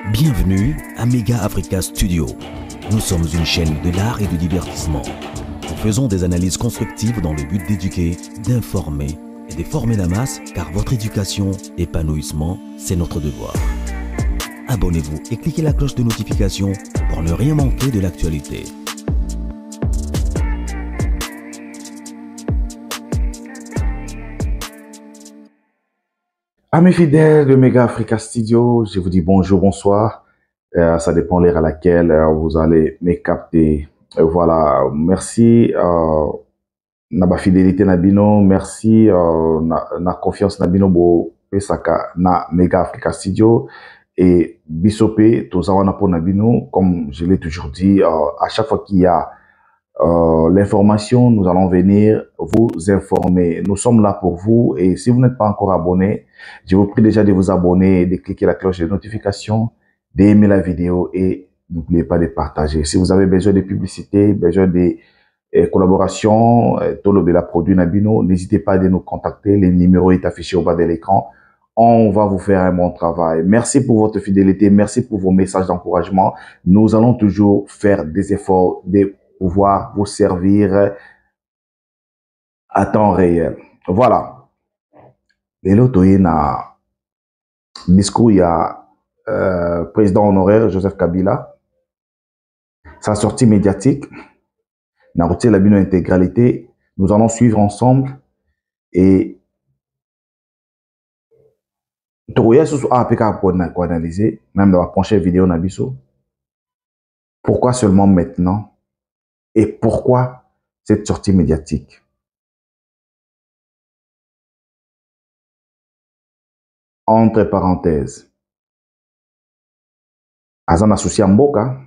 Bienvenue à Mega Africa Studio. Nous sommes une chaîne de l'art et du divertissement. Nous faisons des analyses constructives dans le but d'éduquer, d'informer et de former la masse, car votre éducation, épanouissement, c'est notre devoir. Abonnez-vous et cliquez la cloche de notification pour ne rien manquer de l'actualité. Amis fidèles de Mega Africa Studio, je vous dis bonjour, bonsoir. Ça dépend l'heure à laquelle vous allez me capter. Voilà, merci na fidélité nabino, merci na confiance nabino bo pesaka na Mega Africa Studio et bisope tozawana pour nabino. Comme je l'ai toujours dit, à chaque fois qu'il y a l'information, nous allons venir vous informer. Nous sommes là pour vous et si vous n'êtes pas encore abonné, je vous prie déjà de vous abonner, de cliquer la cloche de notification, d'aimer la vidéo et n'oubliez pas de partager. Si vous avez besoin de publicité, besoin de collaboration, Tolobela Produit Nabino, n'hésitez pas à nous contacter. Le numéro est affiché au bas de l'écran. On va vous faire un bon travail. Merci pour votre fidélité, merci pour vos messages d'encouragement. Nous allons toujours faire des efforts de pouvoir vous servir à temps réel. Voilà. Les loto na discours, il y a président honoraire Joseph Kabila. Sa sortie médiatique, n'a retiré la bino intégralité. Nous allons suivre ensemble et analyser, même dans la prochaine vidéo Nabiso. Pourquoi seulement maintenant? Et pourquoi cette sortie médiatique? Entre parenthèses, Azan associé à Mboka,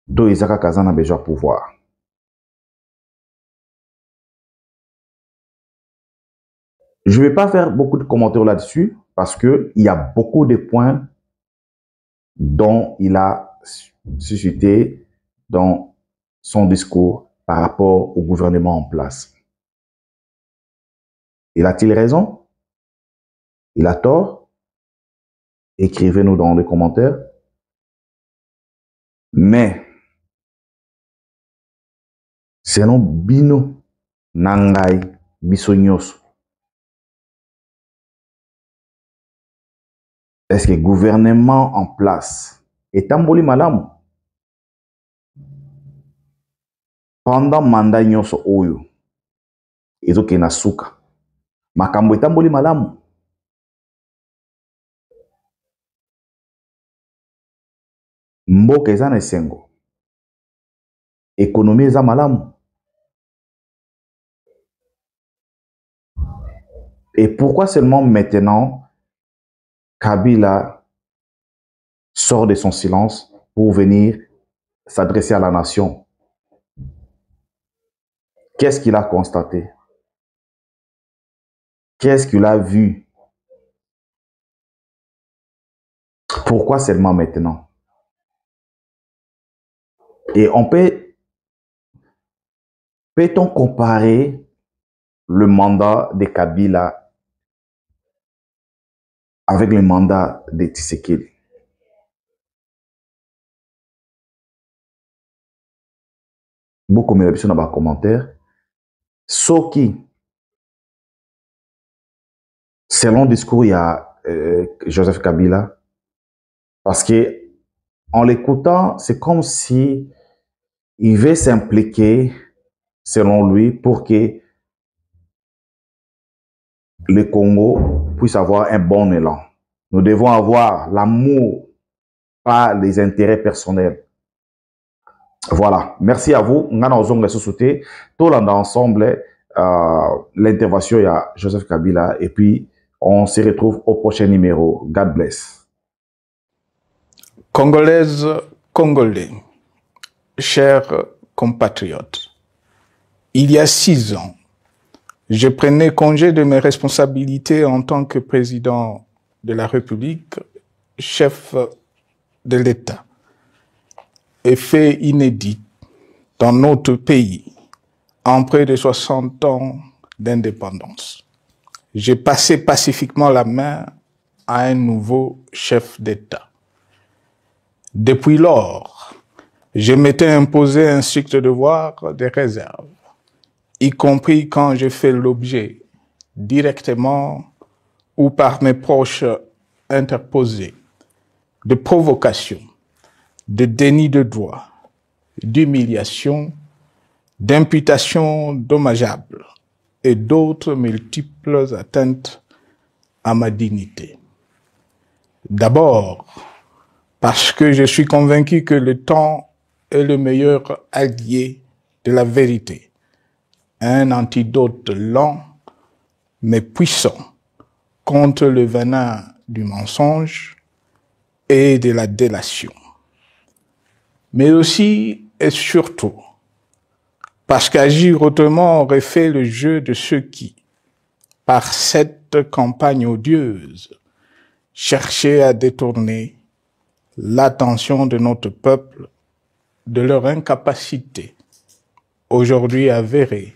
do Isaka Kazan a besoin de pouvoir. Je ne vais pas faire beaucoup de commentaires là-dessus parce qu'il y a beaucoup de points dont il a suscité dans son discours par rapport au gouvernement en place. Il a-t-il raison? Il a tort? Écrivez-nous dans les commentaires. Mais, selon Bino Nangai Bisognos, est-ce que le gouvernement en place est amboli malamu? Pendant mandat nyoso oyo, ezoke na suka, makambo etamboli malamu? Mboka eza na esengo, économie eza malamu. Et pourquoi seulement maintenant Kabila sort de son silence pour venir s'adresser à la nation? Qu'est-ce qu'il a constaté? Qu'est-ce qu'il a vu? Pourquoi seulement maintenant? Et peut-on comparer le mandat de Kabila avec le mandat de Tshisekedi? Beaucoup de personnes dans les commentaires. Soki, selon le discours, il y a Joseph Kabila, parce que en l'écoutant, c'est comme si il veut s'impliquer, selon lui, pour que le Congo puisse avoir un bon élan. Nous devons avoir l'amour, pas les intérêts personnels. Voilà, merci à vous. Nous allons sauter tout ensemble l'intervention il y a Joseph Kabila et puis on se retrouve au prochain numéro. God bless. Congolaises, Congolais, chers compatriotes, il y a 6 ans, je prenais congé de mes responsabilités en tant que président de la République, chef de l'État. Et fait inédit dans notre pays en près de 60 ans d'indépendance. J'ai passé pacifiquement la main à un nouveau chef d'État. Depuis lors, je m'étais imposé un strict devoir de réserve, y compris quand je fais l'objet, directement ou par mes proches interposés, de provocation, de déni de droit, d'humiliation, d'imputations dommageables et d'autres multiples atteintes à ma dignité. D'abord, parce que je suis convaincu que le temps est le meilleur allié de la vérité, un antidote lent mais puissant contre le venin du mensonge et de la délation. Mais aussi et surtout, parce qu'agir autrement aurait fait le jeu de ceux qui, par cette campagne odieuse, cherchaient à détourner l'attention de notre peuple de leur incapacité, aujourd'hui avérée,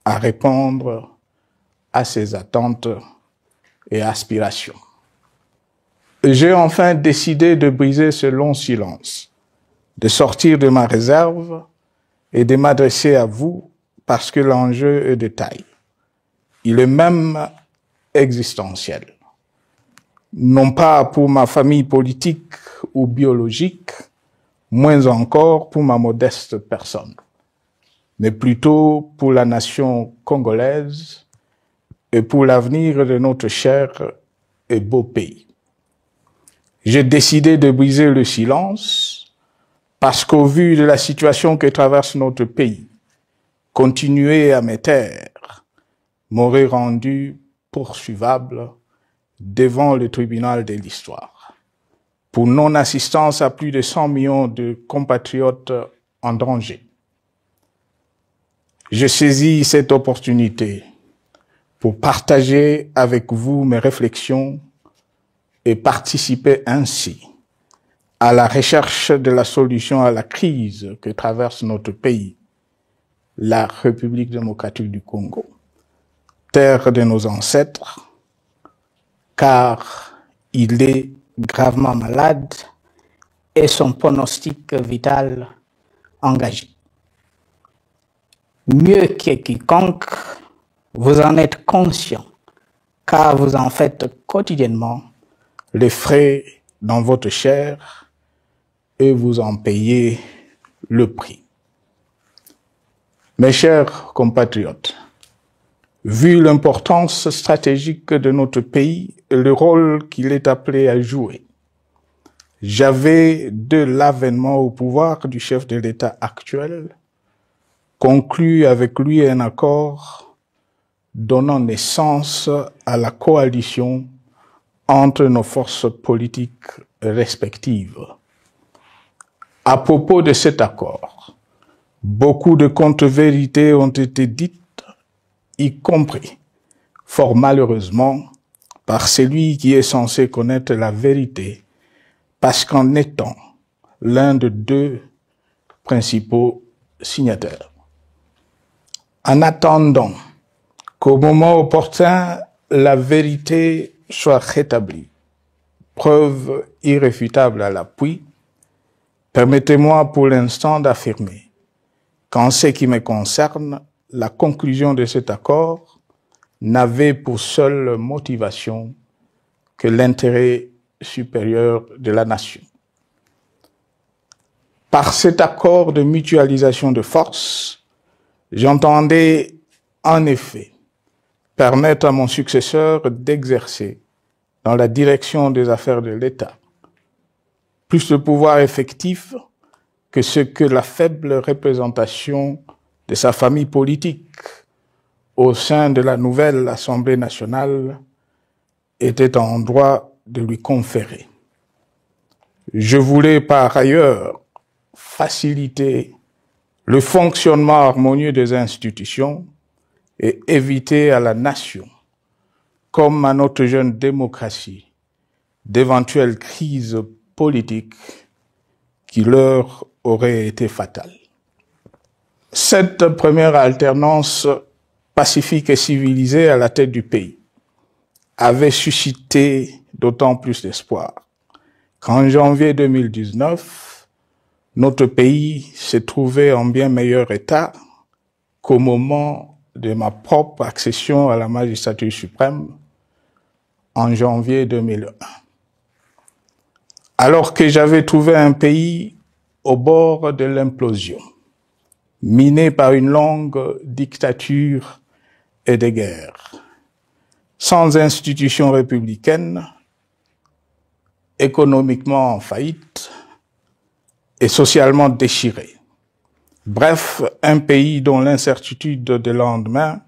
à répondre à ses attentes et aspirations. J'ai enfin décidé de briser ce long silence, de sortir de ma réserve et de m'adresser à vous parce que l'enjeu est de taille. Il est même existentiel. Non pas pour ma famille politique ou biologique, moins encore pour ma modeste personne, mais plutôt pour la nation congolaise et pour l'avenir de notre cher et beau pays. J'ai décidé de briser le silence parce qu'au vu de la situation que traverse notre pays, continuer à me taire m'aurait rendu poursuivable devant le tribunal de l'histoire pour non-assistance à plus de 100 millions de compatriotes en danger. Je saisis cette opportunité pour partager avec vous mes réflexions et participer ainsi à la recherche de la solution à la crise que traverse notre pays, la République démocratique du Congo, terre de nos ancêtres, car il est gravement malade et son pronostic vital engagé. Mieux que quiconque, vous en êtes conscient, car vous en faites quotidiennement les frais dans votre chair et vous en payez le prix. Mes chers compatriotes, vu l'importance stratégique de notre pays et le rôle qu'il est appelé à jouer, j'avais, de l'avènement au pouvoir du chef de l'État actuel, conclu avec lui un accord donnant naissance à la coalition entre nos forces politiques respectives. À propos de cet accord, beaucoup de contre-vérités ont été dites, y compris, fort malheureusement, par celui qui est censé connaître la vérité, parce qu'en étant l'un de deux principaux signataires. En attendant qu'au moment opportun, la vérité soit rétablie, preuve irréfutable à l'appui, permettez-moi pour l'instant d'affirmer qu'en ce qui me concerne, la conclusion de cet accord n'avait pour seule motivation que l'intérêt supérieur de la nation. Par cet accord de mutualisation de forces, j'entendais en effet permettre à mon successeur d'exercer dans la direction des affaires de l'État plus de pouvoir effectif que ce que la faible représentation de sa famille politique au sein de la nouvelle Assemblée nationale était en droit de lui conférer. Je voulais par ailleurs faciliter le fonctionnement harmonieux des institutions et éviter à la nation, comme à notre jeune démocratie, d'éventuelles crises politiques qui leur auraient été fatales. Cette première alternance pacifique et civilisée à la tête du pays avait suscité d'autant plus d'espoir qu'en janvier 2019, notre pays s'est trouvé en bien meilleur état qu'au moment de ma propre accession à la magistrature suprême en janvier 2001. Alors que j'avais trouvé un pays au bord de l'implosion, miné par une longue dictature et des guerres, sans institutions républicaines, économiquement en faillite et socialement déchiré. Bref, un pays dont l'incertitude de lendemain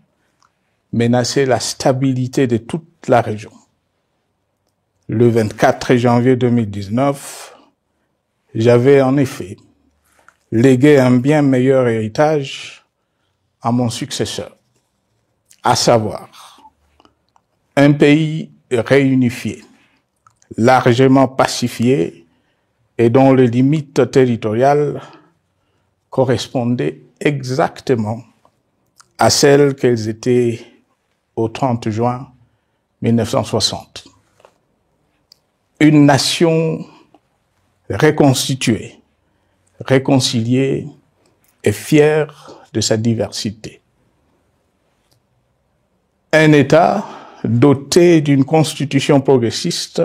menaçait la stabilité de toute la région. Le 24 janvier 2019, j'avais en effet légué un bien meilleur héritage à mon successeur, à savoir un pays réunifié, largement pacifié et dont les limites territoriales correspondaient exactement à celles qu'elles étaient au 30 juin 1960. Une nation reconstituée, réconciliée et fière de sa diversité. Un État doté d'une constitution progressiste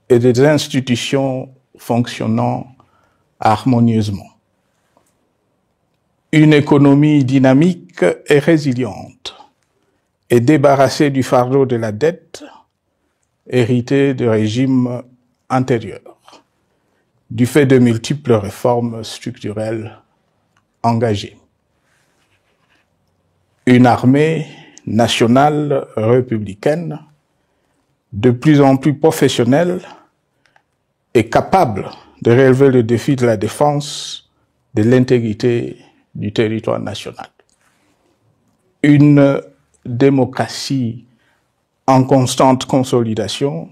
et des institutions fonctionnant harmonieusement. Une économie dynamique et résiliente et débarrassée du fardeau de la dette hérité de régimes antérieurs, du fait de multiples réformes structurelles engagées. Une armée nationale républicaine de plus en plus professionnelle et capable de relever le défi de la défense de l'intégrité du territoire national. Une démocratie en constante consolidation,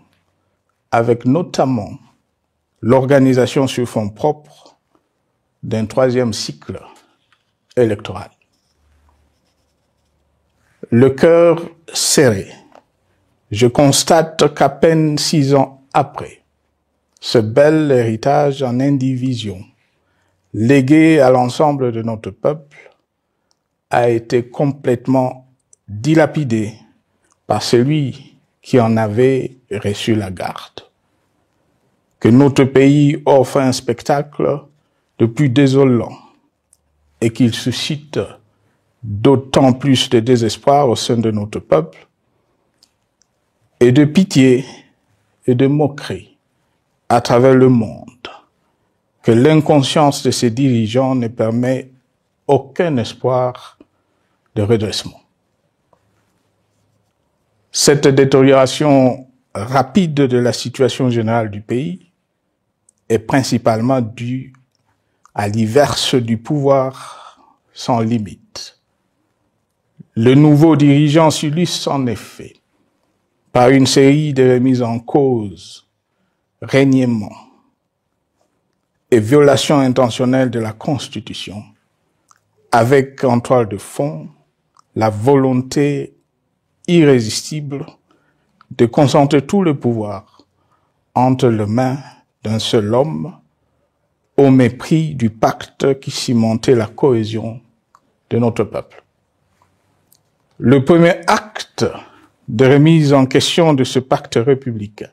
avec notamment l'organisation sur fonds propres d'un troisième cycle électoral. Le cœur serré, je constate qu'à peine 6 ans après, ce bel héritage en indivision, légué à l'ensemble de notre peuple, a été complètement dilapidé par celui qui en avait reçu la garde. Que notre pays offre un spectacle de plus désolant et qu'il suscite d'autant plus de désespoir au sein de notre peuple et de pitié et de moquerie à travers le monde, que l'inconscience de ses dirigeants ne permet aucun espoir de redressement. Cette détérioration rapide de la situation générale du pays est principalement due à l'inverse du pouvoir sans limite. Le nouveau dirigeant s'illustre en effet par une série de remises en cause, reniements et violations intentionnelles de la Constitution, avec en toile de fond la volonté irrésistible de concentrer tout le pouvoir entre les mains d'un seul homme, au mépris du pacte qui cimentait la cohésion de notre peuple. Le premier acte de remise en question de ce pacte républicain,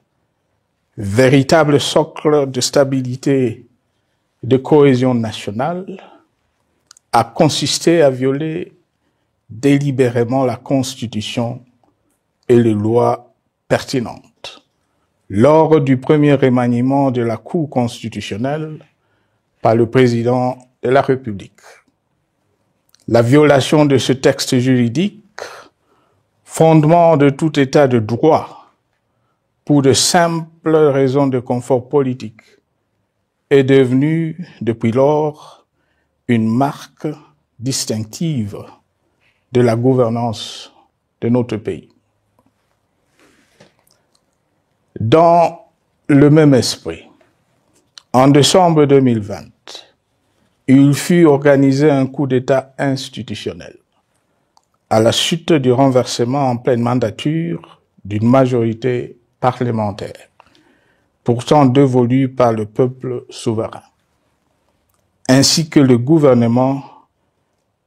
véritable socle de stabilité et de cohésion nationale, a consisté à violer délibérément la Constitution et les lois pertinentes lors du premier remaniement de la Cour constitutionnelle par le président de la République. La violation de ce texte juridique, fondement de tout état de droit, pour de simples raisons de confort politique, est devenue depuis lors une marque distinctive de la gouvernance de notre pays. Dans le même esprit, en décembre 2020, il fut organisé un coup d'État institutionnel à la suite du renversement en pleine mandature d'une majorité parlementaire, pourtant dévolu par le peuple souverain, ainsi que le gouvernement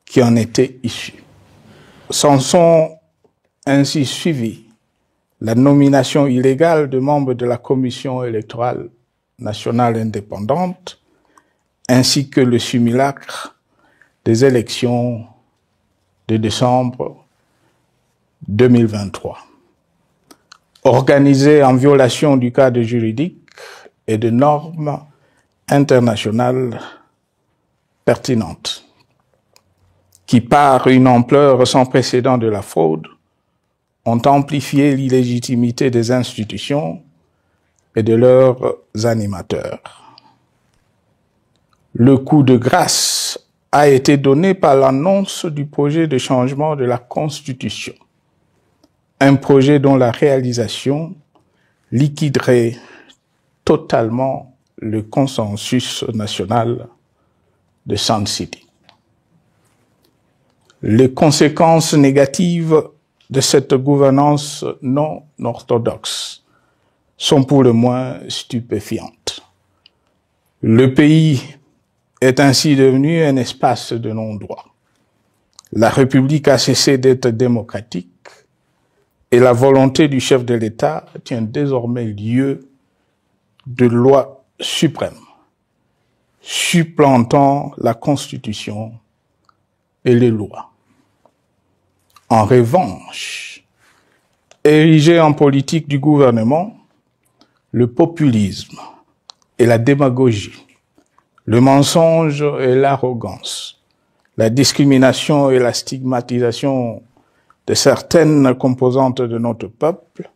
qui en était issu. S'en sont ainsi suivis la nomination illégale de membres de la Commission électorale nationale indépendante, ainsi que le simulacre des élections de décembre 2023, organisées en violation du cadre juridique et de normes internationales pertinentes, qui, par une ampleur sans précédent de la fraude, ont amplifié l'illégitimité des institutions et de leurs animateurs. Le coup de grâce a été donné par l'annonce du projet de changement de la Constitution, un projet dont la réalisation liquiderait totalement le consensus national de Sun City. Les conséquences négatives de cette gouvernance non orthodoxe sont pour le moins stupéfiantes. Le pays est ainsi devenu un espace de non-droit. La République a cessé d'être démocratique et la volonté du chef de l'État tient désormais lieu de loi suprême, supplantant la Constitution et les lois. En revanche, érigé en politique du gouvernement, le populisme et la démagogie, le mensonge et l'arrogance, la discrimination et la stigmatisation de certaines composantes de notre peuple,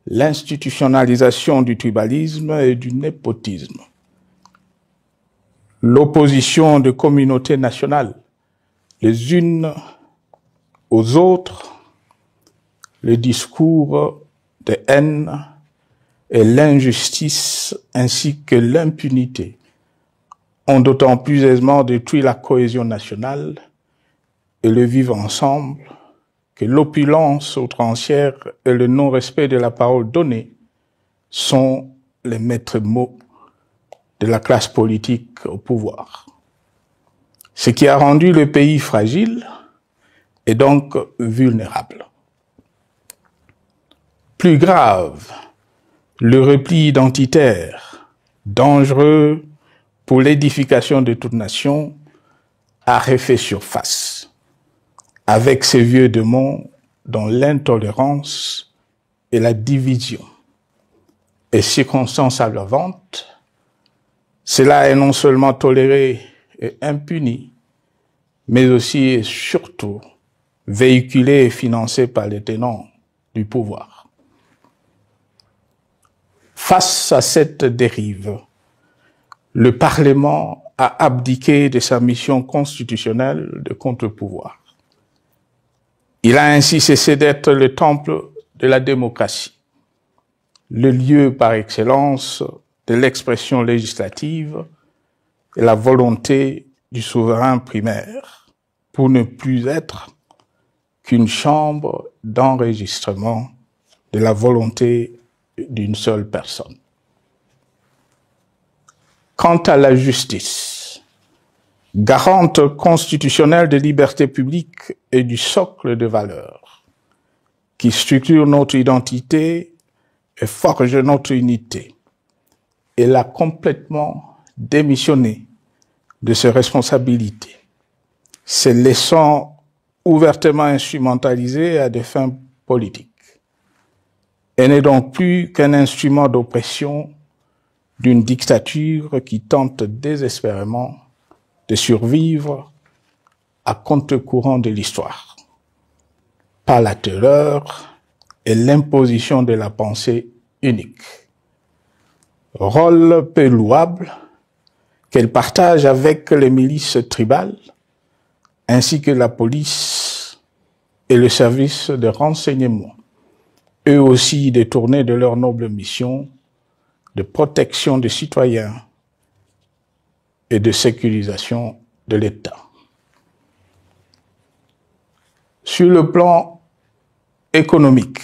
l'institutionnalisation du tribalisme et du népotisme, l'opposition de communautés nationales les unes aux autres, le discours de haine et l'injustice ainsi que l'impunité ont d'autant plus aisément détruit la cohésion nationale et le vivre ensemble que l'opulence outrancière et le non-respect de la parole donnée sont les maîtres mots de la classe politique au pouvoir. Ce qui a rendu le pays fragile et donc vulnérable. Plus grave, le repli identitaire, dangereux pour l'édification de toute nation, a refait surface, avec ses vieux démons dont l'intolérance et la division est circonstance aggravante. Cela est non seulement toléré et impuni, mais aussi et surtout véhiculé et financé par les tenants du pouvoir. Face à cette dérive, le Parlement a abdiqué de sa mission constitutionnelle de contre-pouvoir. Il a ainsi cessé d'être le temple de la démocratie, le lieu par excellence de l'expression législative et la volonté du souverain primaire, pour ne plus être qu'une chambre d'enregistrement de la volonté d'une seule personne. Quant à la justice, garante constitutionnelle des libertés publiques et du socle de valeurs, qui structure notre identité et forge notre unité, elle a complètement démissionné de ses responsabilités, se laissant ouvertement instrumentaliser à des fins politiques. Elle n'est donc plus qu'un instrument d'oppression d'une dictature qui tente désespérément de survivre à contre-courant de l'histoire, par la terreur et l'imposition de la pensée unique. Rôle peu louable qu'elle partage avec les milices tribales, ainsi que la police et le service de renseignement, eux aussi détournés de leur noble mission de protection des citoyens et de sécurisation de l'État. Sur le plan économique,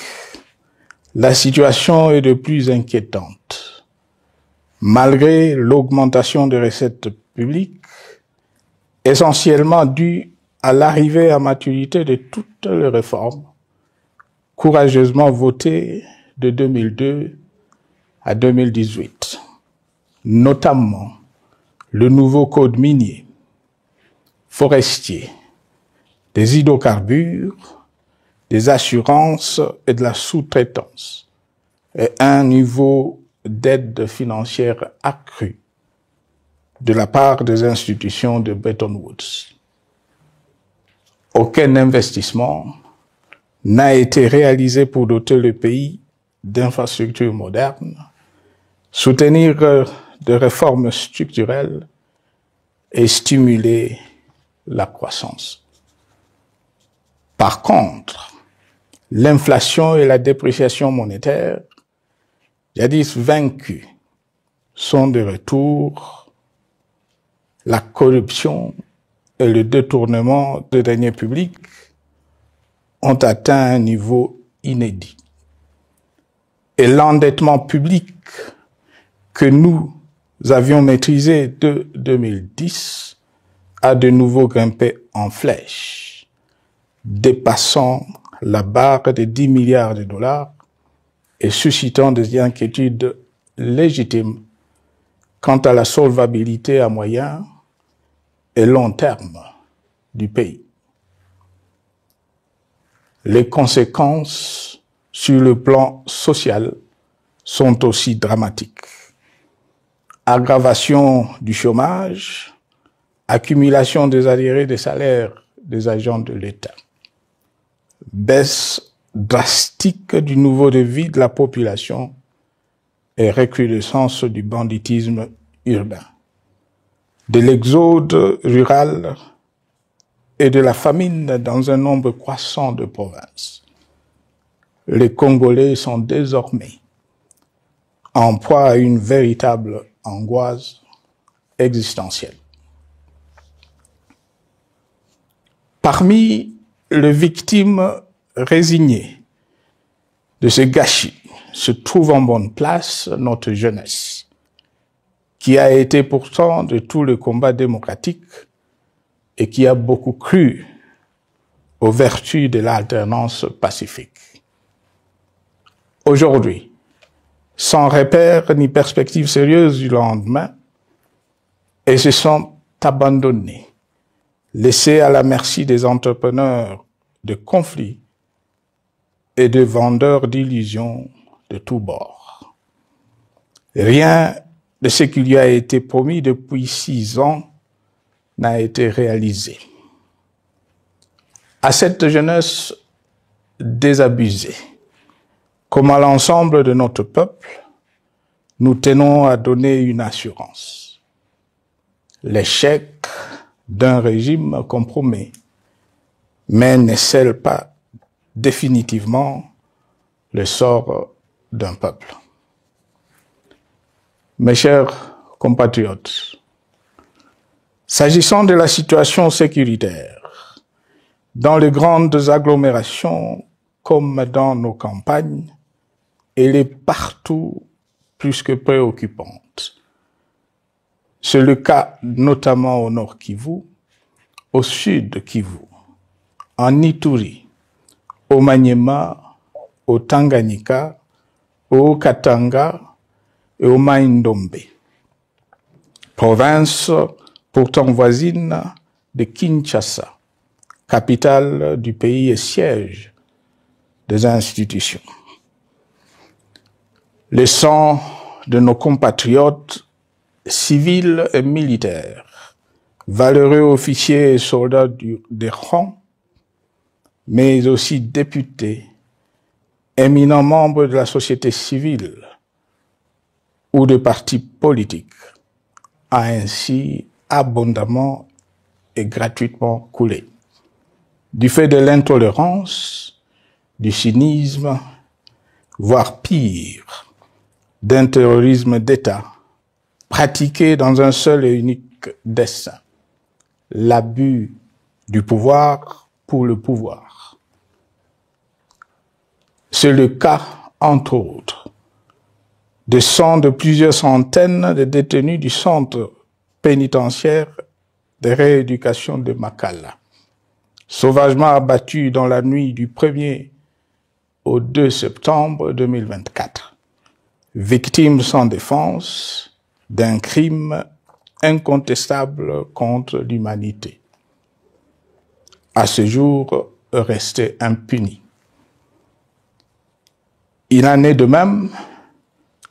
la situation est de plus inquiétante. Malgré l'augmentation des recettes publiques, essentiellement due à l'arrivée à maturité de toutes les réformes courageusement votées de 2002 à 2018, notamment le nouveau code minier, forestier, des hydrocarbures, des assurances et de la sous-traitance, et un niveau d'aide financière accru de la part des institutions de Bretton Woods. Aucun investissement n'a été réalisé pour doter le pays d'infrastructures modernes, soutenir de réformes structurelles et stimuler la croissance. Par contre, l'inflation et la dépréciation monétaire, jadis vaincues, sont de retour. La corruption et le détournement de deniers publics ont atteint un niveau inédit. Et l'endettement public que nous avions maîtrisé de 2010 a de nouveau grimpé en flèche, dépassant la barre des 10 milliards de dollars et suscitant des inquiétudes légitimes quant à la solvabilité à moyen et long terme du pays. Les conséquences sur le plan social sont aussi dramatiques. Aggravation du chômage, accumulation des arriérés des salaires des agents de l'État, baisse drastique du niveau de vie de la population et recrudescence du banditisme urbain, de l'exode rural et de la famine dans un nombre croissant de provinces. Les Congolais sont désormais en proie à une véritable angoisse existentielle. Parmi les victimes résignées de ce gâchis se trouve en bonne place notre jeunesse, qui a été pourtant de tout le combat démocratique et qui a beaucoup cru aux vertus de l'alternance pacifique. Aujourd'hui, sans repère ni perspective sérieuse du lendemain, et se sont abandonnés, laissés à la merci des entrepreneurs de conflits et de vendeurs d'illusions de tous bords. Rien de ce qui lui a été promis depuis 6 ans n'a été réalisé. À cette jeunesse désabusée, comme à l'ensemble de notre peuple, nous tenons à donner une assurance. L'échec d'un régime compromet, mais ne scelle pas définitivement le sort d'un peuple. Mes chers compatriotes, s'agissant de la situation sécuritaire, dans les grandes agglomérations comme dans nos campagnes, elle est partout plus que préoccupante. C'est le cas notamment au nord Kivu, au sud Kivu, en Ituri, au Maniema, au Tanganyika, au Katanga et au Mai-Ndombe, province pourtant voisine de Kinshasa, capitale du pays et siège des institutions. Le sang de nos compatriotes civils et militaires, valeureux officiers et soldats des rangs, mais aussi députés, éminents membres de la société civile ou de partis politiques, a ainsi abondamment et gratuitement coulé. Du fait de l'intolérance, du cynisme, voire pire, d'un terrorisme d'État pratiqué dans un seul et unique dessein, l'abus du pouvoir pour le pouvoir. C'est le cas entre autres, de sang de plusieurs centaines de détenus du centre pénitentiaire de rééducation de Makala, sauvagement abattus dans la nuit du 1er au 2 septembre 2024, victimes sans défense d'un crime incontestable contre l'humanité, à ce jour resté impuni. Il en est de même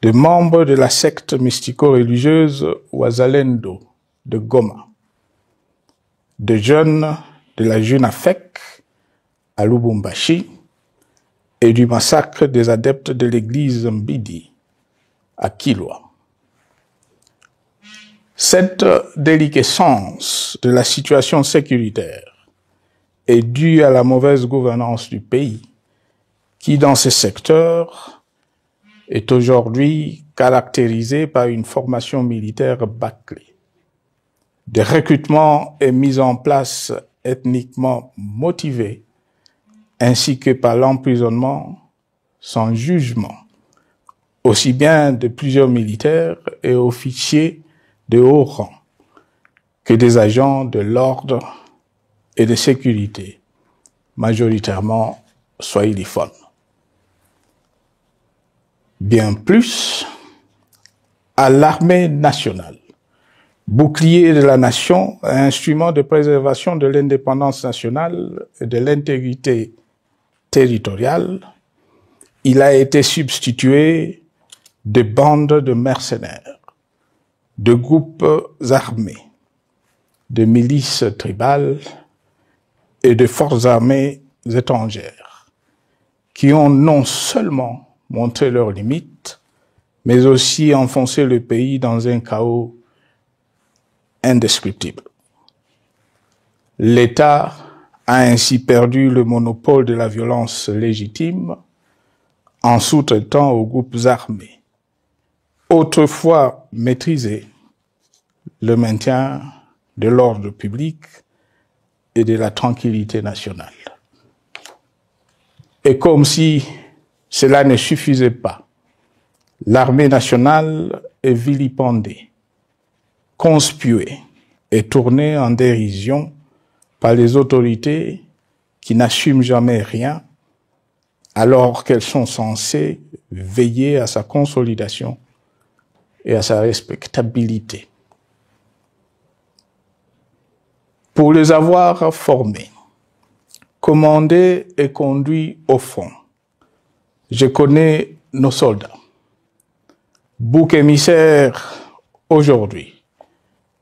de membres de la secte mystico-religieuse Wazalendo de Goma, de jeunes de la Junafek à Lubumbashi et du massacre des adeptes de l'église Mbidi à Kilwa. Cette déliquescence de la situation sécuritaire est due à la mauvaise gouvernance du pays, qui dans ce secteur est aujourd'hui caractérisé par une formation militaire bâclée, des recrutements et mises en place ethniquement motivés, ainsi que par l'emprisonnement sans jugement, aussi bien de plusieurs militaires et officiers de haut rang que des agents de l'ordre et de sécurité, majoritairement swahiliphones. Bien plus, à l'armée nationale, bouclier de la nation, instrument de préservation de l'indépendance nationale et de l'intégrité territoriale, il a été substitué de bandes de mercenaires, de groupes armés, de milices tribales et de forces armées étrangères, qui ont non seulement montré leurs limites, mais aussi enfoncé le pays dans un chaos indescriptible. L'État a ainsi perdu le monopole de la violence légitime en sous-traitant aux groupes armés, autrefois maîtrisés, le maintien de l'ordre public et de la tranquillité nationale. Et comme si cela ne suffisait pas, l'armée nationale est vilipendée, conspuée et tournée en dérision par les autorités qui n'assument jamais rien alors qu'elles sont censées veiller à sa consolidation et à sa respectabilité. Pour les avoir formés, commandés et conduits au front, je connais nos soldats, bouc émissaires aujourd'hui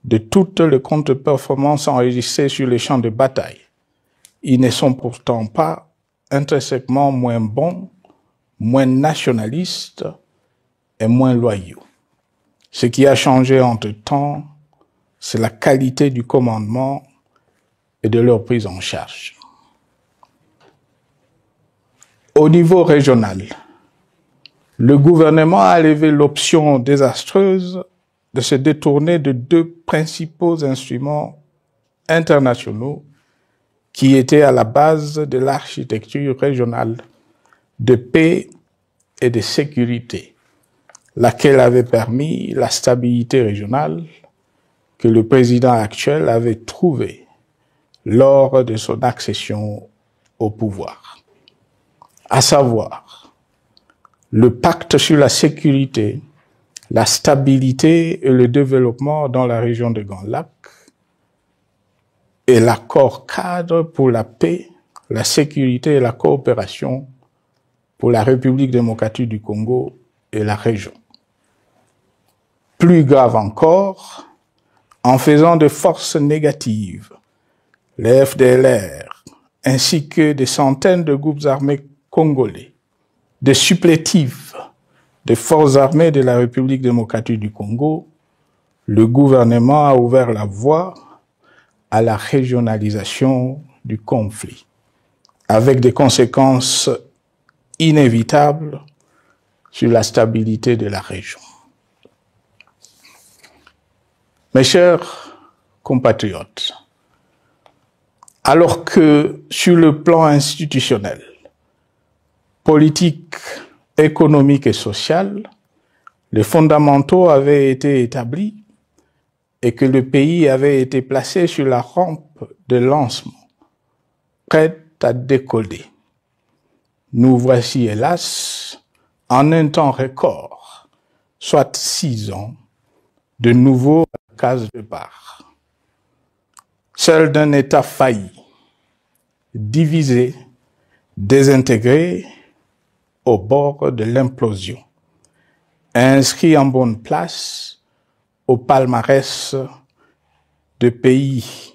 de toutes les contre-performances enregistrées sur les champs de bataille. Ils ne sont pourtant pas intrinsèquement moins bons, moins nationalistes et moins loyaux. Ce qui a changé entre-temps, c'est la qualité du commandement et de leur prise en charge. Au niveau régional, le gouvernement a levé l'option désastreuse de se détourner de deux principaux instruments internationaux qui étaient à la base de l'architecture régionale de paix et de sécurité, laquelle avait permis la stabilité régionale que le président actuel avait trouvée lors de son accession au pouvoir, à savoir le pacte sur la sécurité, la stabilité et le développement dans la région de Grand Lac et l'accord cadre pour la paix, la sécurité et la coopération pour la République démocratique du Congo et la région. Plus grave encore, en faisant de forces négatives, les FDLR, ainsi que des centaines de groupes armés congolais, des supplétifs des forces armées de la République démocratique du Congo, le gouvernement a ouvert la voie à la régionalisation du conflit, avec des conséquences inévitables sur la stabilité de la région. Mes chers compatriotes, alors que sur le plan institutionnel, politique économique et social, les fondamentaux avaient été établis et que le pays avait été placé sur la rampe de lancement, prêt à décoller. Nous voici, hélas, en un temps record, soit 6 ans, de nouveau à la case départ. Seul d'un État failli, divisé, désintégré, au bord de l'implosion, inscrit en bonne place au palmarès de pays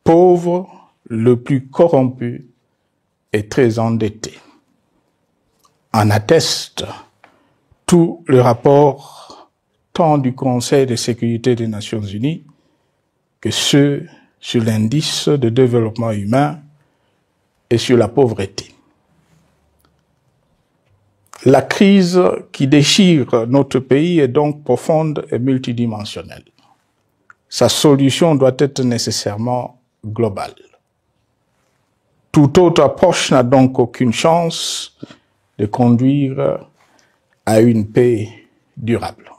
pauvres, le plus corrompu et très endetté. En atteste tout le rapport tant du Conseil de sécurité des Nations Unies que ceux sur l'indice de développement humain et sur la pauvreté. La crise qui déchire notre pays est donc profonde et multidimensionnelle. Sa solution doit être nécessairement globale. Toute autre approche n'a donc aucune chance de conduire à une paix durable.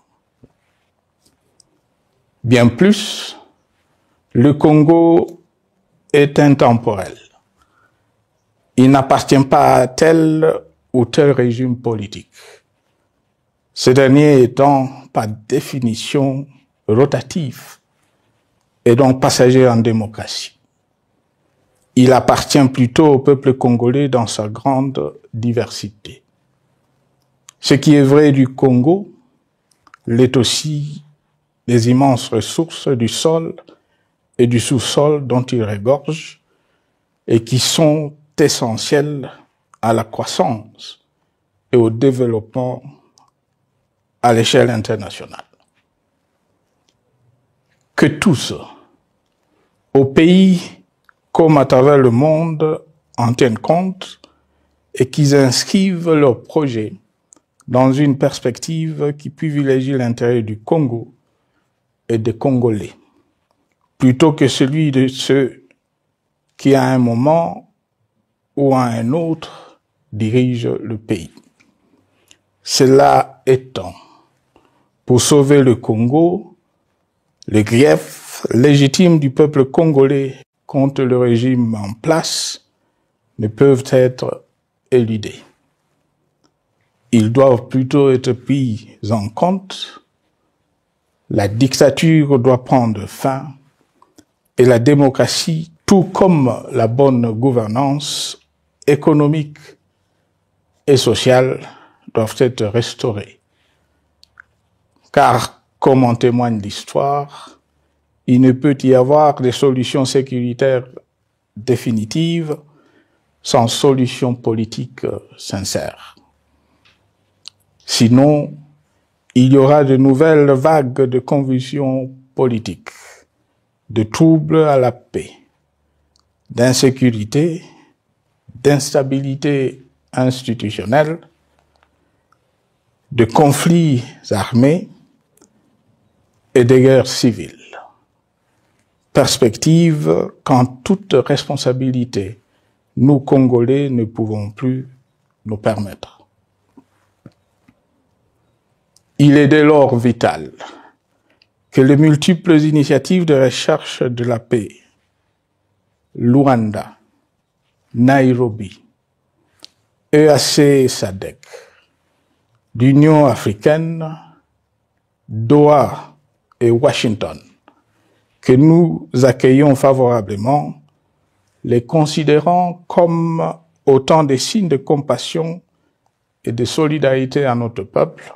Bien plus, le Congo est intemporel. Il n'appartient pas à tel ou tel régime politique. Ce dernier étant par définition rotatif et donc passager en démocratie. Il appartient plutôt au peuple congolais dans sa grande diversité. Ce qui est vrai du Congo l'est aussi des immenses ressources du sol et du sous-sol dont il regorge et qui sont essentielles à la croissance et au développement à l'échelle internationale. Que tous, au pays comme à travers le monde, en tiennent compte et qu'ils inscrivent leurs projets dans une perspective qui privilégie l'intérêt du Congo et des Congolais, plutôt que celui de ceux qui, à un moment ou à un autre, dirigent le pays. Cela étant, pour sauver le Congo, les griefs légitimes du peuple congolais contre le régime en place ne peuvent être éludés. Ils doivent plutôt être pris en compte. La dictature doit prendre fin et la démocratie, tout comme la bonne gouvernance économique et sociale, doivent être restaurées. Car, comme en témoigne l'histoire, il ne peut y avoir de solution sécuritaire définitive sans solution politique sincère. Sinon, il y aura de nouvelles vagues de convulsions politiques, de troubles à la paix, d'insécurité, d'instabilité institutionnelle, de conflits armés et de guerres civiles. Perspective qu'en toute responsabilité, nous, Congolais, ne pouvons plus nous permettre. Il est dès lors vital que les multiples initiatives de recherche de la paix, Luanda, Nairobi, EAC SADC, l'Union africaine, Doha et Washington, que nous accueillons favorablement, les considérant comme autant de signes de compassion et de solidarité à notre peuple,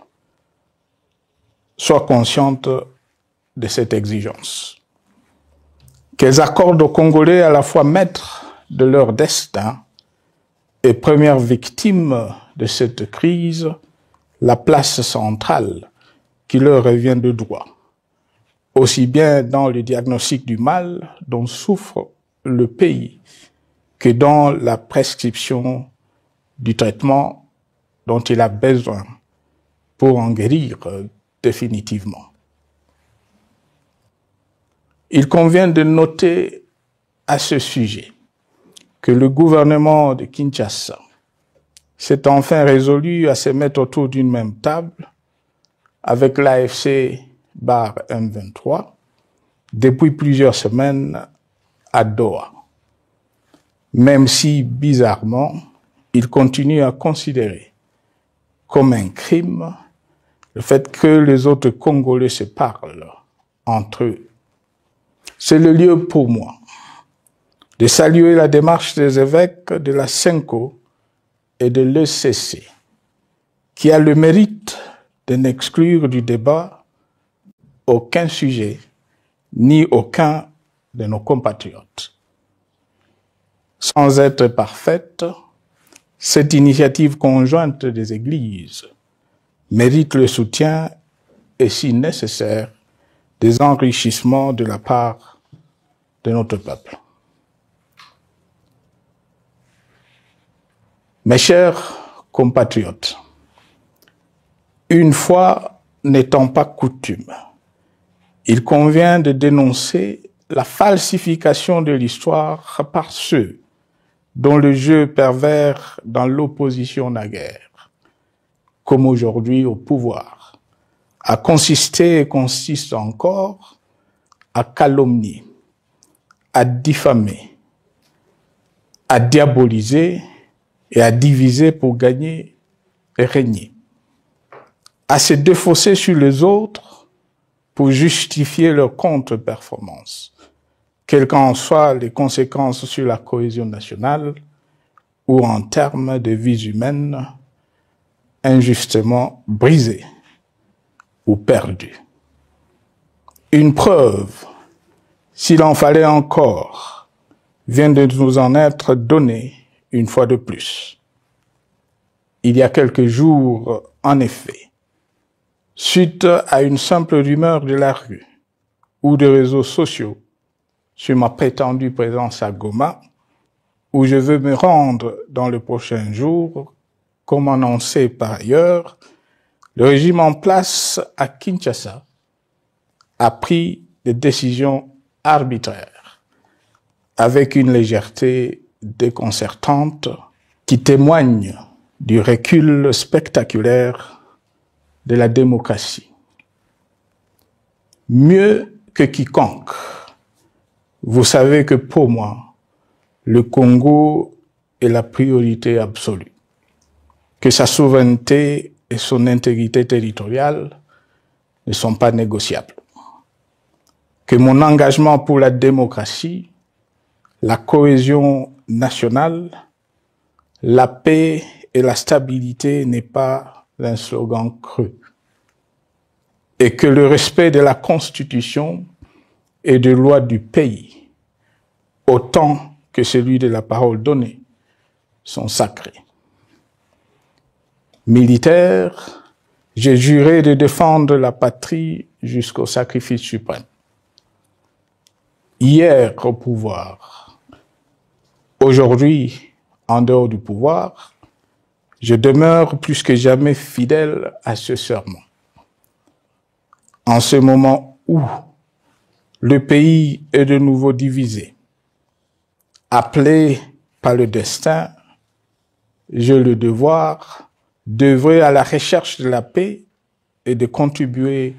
soient conscientes de cette exigence. Qu'elles accordent aux Congolais à la fois maîtres de leur destin et premières victimes de cette crise la place centrale qui leur revient de droit, aussi bien dans le diagnostic du mal dont souffre le pays que dans la prescription du traitement dont il a besoin pour en guérir définitivement. Il convient de noter à ce sujet que le gouvernement de Kinshasa s'est enfin résolu à se mettre autour d'une même table avec l'AFC/M23 depuis plusieurs semaines à Doha, même si, bizarrement, il continue à considérer comme un crime le fait que les autres Congolais se parlent entre eux. C'est le lieu pour moi de saluer la démarche des évêques de la CENCO et de l'ECC, qui a le mérite de n'exclure du débat aucun sujet, ni aucun de nos compatriotes. Sans être parfaite, cette initiative conjointe des Églises mérite le soutien et, si nécessaire, des enrichissements de la part de notre peuple. Mes chers compatriotes, une fois n'étant pas coutume, il convient de dénoncer la falsification de l'histoire par ceux dont le jeu pervers dans l'opposition naguère, comme aujourd'hui au pouvoir, a consisté et consiste encore à calomnier, à diffamer, à diaboliser et à diviser pour gagner et régner, à se défausser sur les autres pour justifier leur contre-performance, quelles qu'en soient les conséquences sur la cohésion nationale ou en termes de vies humaines injustement brisées ou perdues. Une preuve, s'il en fallait encore, vient de nous en être donnée une fois de plus. Il y a quelques jours, en effet, suite à une simple rumeur de la rue ou des réseaux sociaux sur ma prétendue présence à Goma, où je veux me rendre dans le prochain jour, comme annoncé par ailleurs, le régime en place à Kinshasa a pris des décisions arbitraires, avec une légèreté déconcertante qui témoigne du recul spectaculaire de la démocratie. Mieux que quiconque, vous savez que pour moi, le Congo est la priorité absolue, que sa souveraineté et son intégrité territoriale ne sont pas négociables, que mon engagement pour la démocratie, la cohésion nationale, la paix et la stabilité n'est pas un slogan creux, et que le respect de la Constitution et des lois du pays, autant que celui de la parole donnée, sont sacrés. Militaire, j'ai juré de défendre la patrie jusqu'au sacrifice suprême. Hier au pouvoir, aujourd'hui en dehors du pouvoir, je demeure plus que jamais fidèle à ce serment. En ce moment où le pays est de nouveau divisé, appelé par le destin, j'ai le devoir d'œuvrer à la recherche de la paix et de contribuer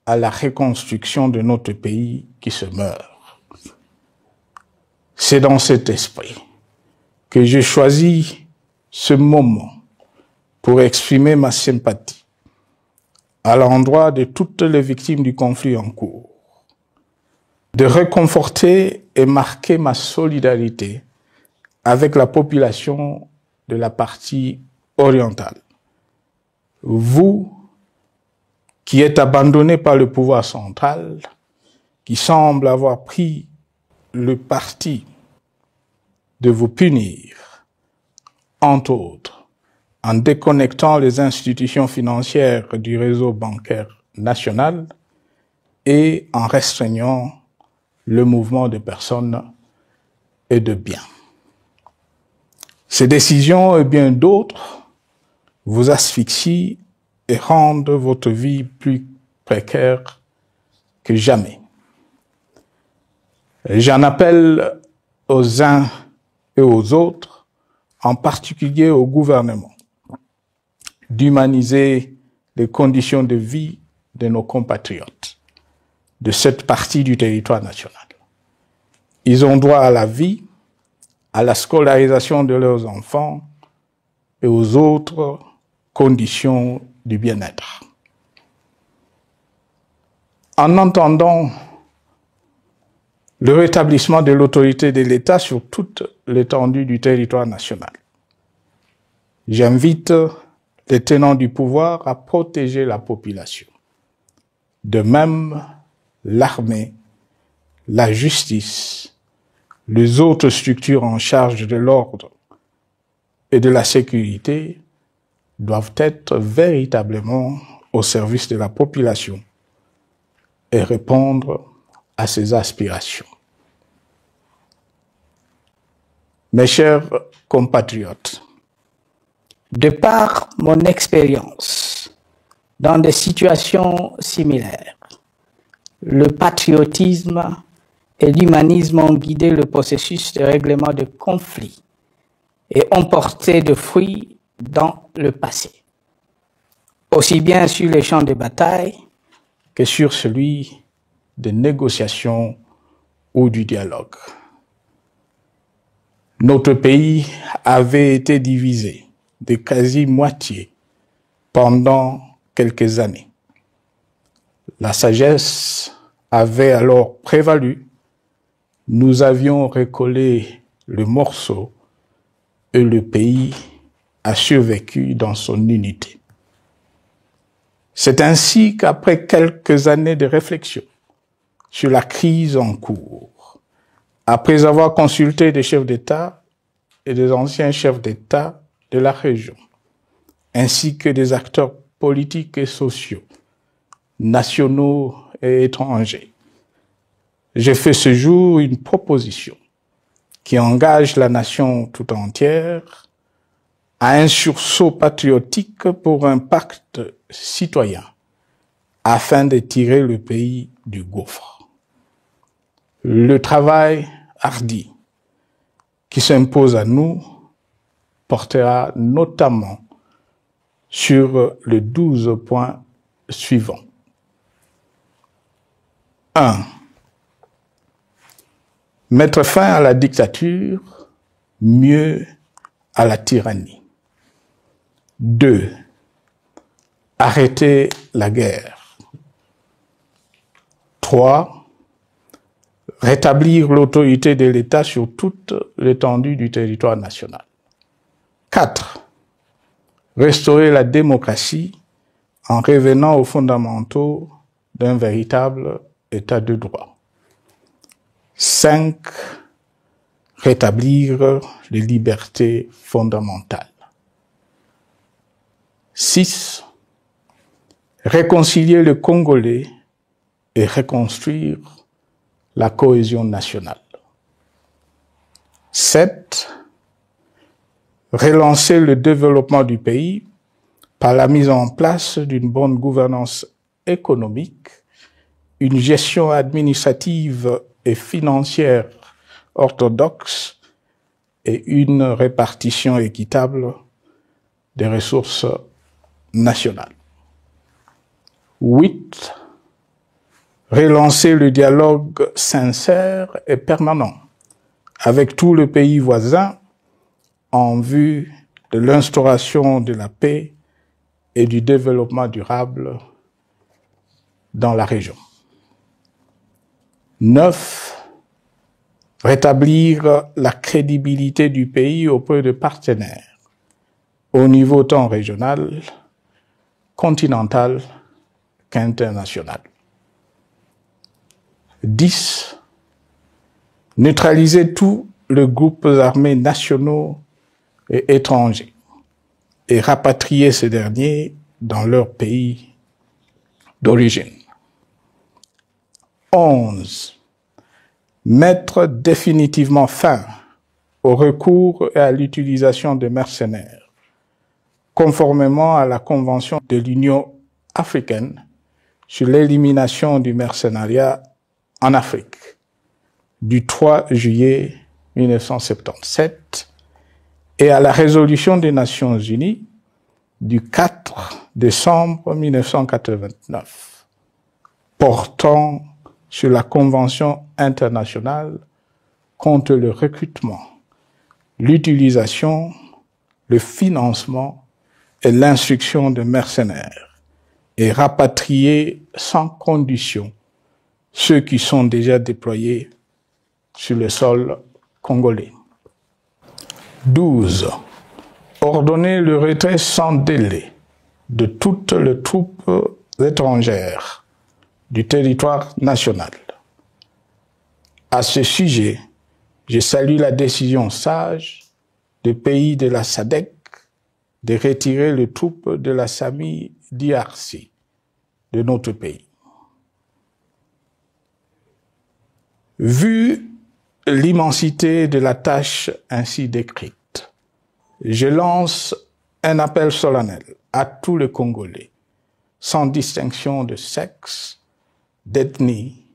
à la reconstruction de notre pays qui se meurt. C'est dans cet esprit que j'ai choisi ce moment pour exprimer ma sympathie à l'endroit de toutes les victimes du conflit en cours, de réconforter et marquer ma solidarité avec la population de la partie orientale. Vous, qui êtes abandonnés par le pouvoir central, qui semble avoir pris le parti de vous punir, entre autres, en déconnectant les institutions financières du réseau bancaire national et en restreignant le mouvement de personnes et de biens. Ces décisions et bien d'autres vous asphyxient et rendent votre vie plus précaire que jamais. J'en appelle aux uns et aux autres en particulier au gouvernement, d'humaniser les conditions de vie de nos compatriotes de cette partie du territoire national. Ils ont droit à la vie, à la scolarisation de leurs enfants et aux autres conditions du bien-être. En entendant le rétablissement de l'autorité de l'État sur toute l'étendue du territoire national, j'invite les tenants du pouvoir à protéger la population. De même, l'armée, la justice, les autres structures en charge de l'ordre et de la sécurité doivent être véritablement au service de la population et répondre à ses aspirations. Mes chers compatriotes, de par mon expérience dans des situations similaires, le patriotisme et l'humanisme ont guidé le processus de règlement de conflits et ont porté de fruits dans le passé, aussi bien sur les champs de bataille que sur celui de négociation ou du dialogue. Notre pays avait été divisé de quasi-moitié pendant quelques années. La sagesse avait alors prévalu. Nous avions recollé le morceau et le pays a survécu dans son unité. C'est ainsi qu'après quelques années de réflexion sur la crise en cours, après avoir consulté des chefs d'État et des anciens chefs d'État de la région, ainsi que des acteurs politiques et sociaux, nationaux et étrangers, j'ai fait ce jour une proposition qui engage la nation tout entière à un sursaut patriotique pour un pacte citoyen afin de tirer le pays du gouffre. Le travail hardi qui s'impose à nous portera notamment sur les 12 points suivants. 1. Mettre fin à la dictature, mieux à la tyrannie. 2. Arrêter la guerre. 3. Rétablir l'autorité de l'État sur toute l'étendue du territoire national. 4. Restaurer la démocratie en revenant aux fondamentaux d'un véritable État de droit. 5. Rétablir les libertés fondamentales. 6. Réconcilier le Congolais et reconstruire la cohésion nationale. 7. Relancer le développement du pays par la mise en place d'une bonne gouvernance économique, une gestion administrative et financière orthodoxe et une répartition équitable des ressources nationales. 8. Relancer le dialogue sincère et permanent avec tous les pays voisins en vue de l'instauration de la paix et du développement durable dans la région. 9. Rétablir la crédibilité du pays auprès de partenaires au niveau tant régional, continental qu'international. 10. Neutraliser tous les groupes armés nationaux et étrangers et rapatrier ces derniers dans leur pays d'origine. 11. Mettre définitivement fin au recours et à l'utilisation de mercenaires, conformément à la Convention de l'Union africaine sur l'élimination du mercenariat en Afrique du 3 juillet 1977 et à la résolution des Nations Unies du 4 décembre 1989 portant sur la Convention internationale contre le recrutement, l'utilisation, le financement et l'instruction de mercenaires et rapatrier sans condition ceux qui sont déjà déployés sur le sol congolais. 12. Ordonner le retrait sans délai de toutes les troupes étrangères du territoire national. À ce sujet, je salue la décision sage des pays de la SADC de retirer les troupes de la SAMI DRC de notre pays. Vu l'immensité de la tâche ainsi décrite, je lance un appel solennel à tous les Congolais, sans distinction de sexe, d'ethnie,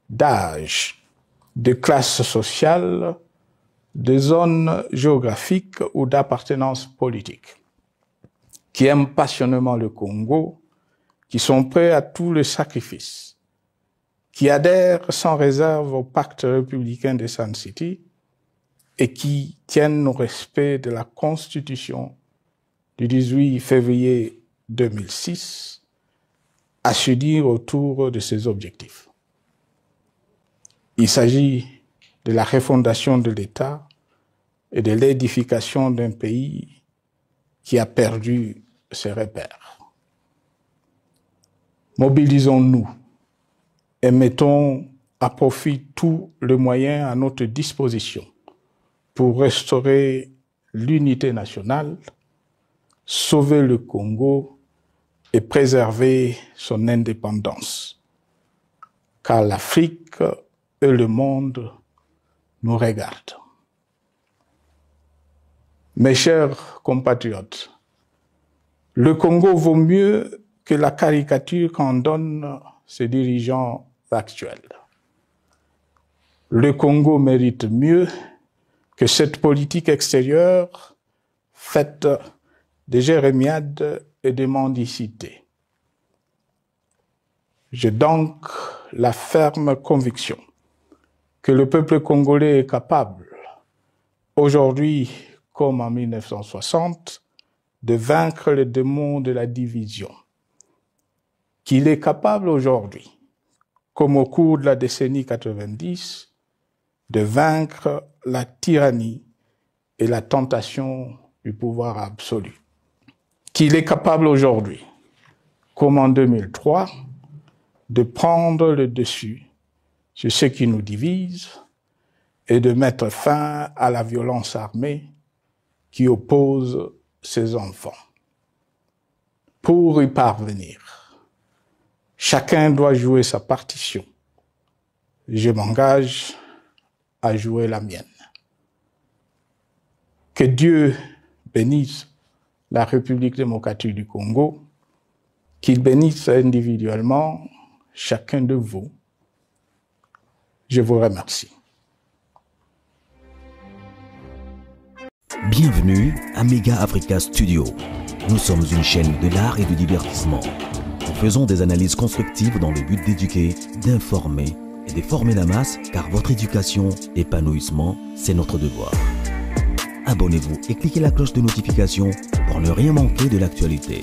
d'âge, de classe sociale, de zone géographique ou d'appartenance politique, qui aiment passionnément le Congo, qui sont prêts à tous les sacrifices, qui adhèrent sans réserve au pacte républicain de Sun City et qui tiennent au respect de la Constitution du 18 février 2006, à se dire autour de ces objectifs. Il s'agit de la refondation de l'État et de l'édification d'un pays qui a perdu ses repères. Mobilisons-nous et mettons à profit tous les moyens à notre disposition pour restaurer l'unité nationale, sauver le Congo et préserver son indépendance. Car l'Afrique et le monde nous regardent. Mes chers compatriotes, le Congo vaut mieux que la caricature qu'en donnent ses dirigeants actuels. Le Congo mérite mieux que cette politique extérieure faite de jérémiades et de mendicité. J'ai donc la ferme conviction que le peuple congolais est capable, aujourd'hui comme en 1960, de vaincre le démon de la division, qu'il est capable aujourd'hui, comme au cours de la décennie 90, de vaincre la tyrannie et la tentation du pouvoir absolu. Qu'il est capable aujourd'hui, comme en 2003, de prendre le dessus sur ce qui nous divise et de mettre fin à la violence armée qui oppose ses enfants. Pour y parvenir, chacun doit jouer sa partition. Je m'engage à jouer la mienne. Que Dieu bénisse la République démocratique du Congo, qu'il bénisse individuellement chacun de vous. Je vous remercie. Bienvenue à Mega Africa Studio. Nous sommes une chaîne de l'art et du divertissement. Nous faisons des analyses constructives dans le but d'éduquer, d'informer et de former la masse, car votre éducation, épanouissement, c'est notre devoir. Abonnez-vous et cliquez la cloche de notification pour ne rien manquer de l'actualité.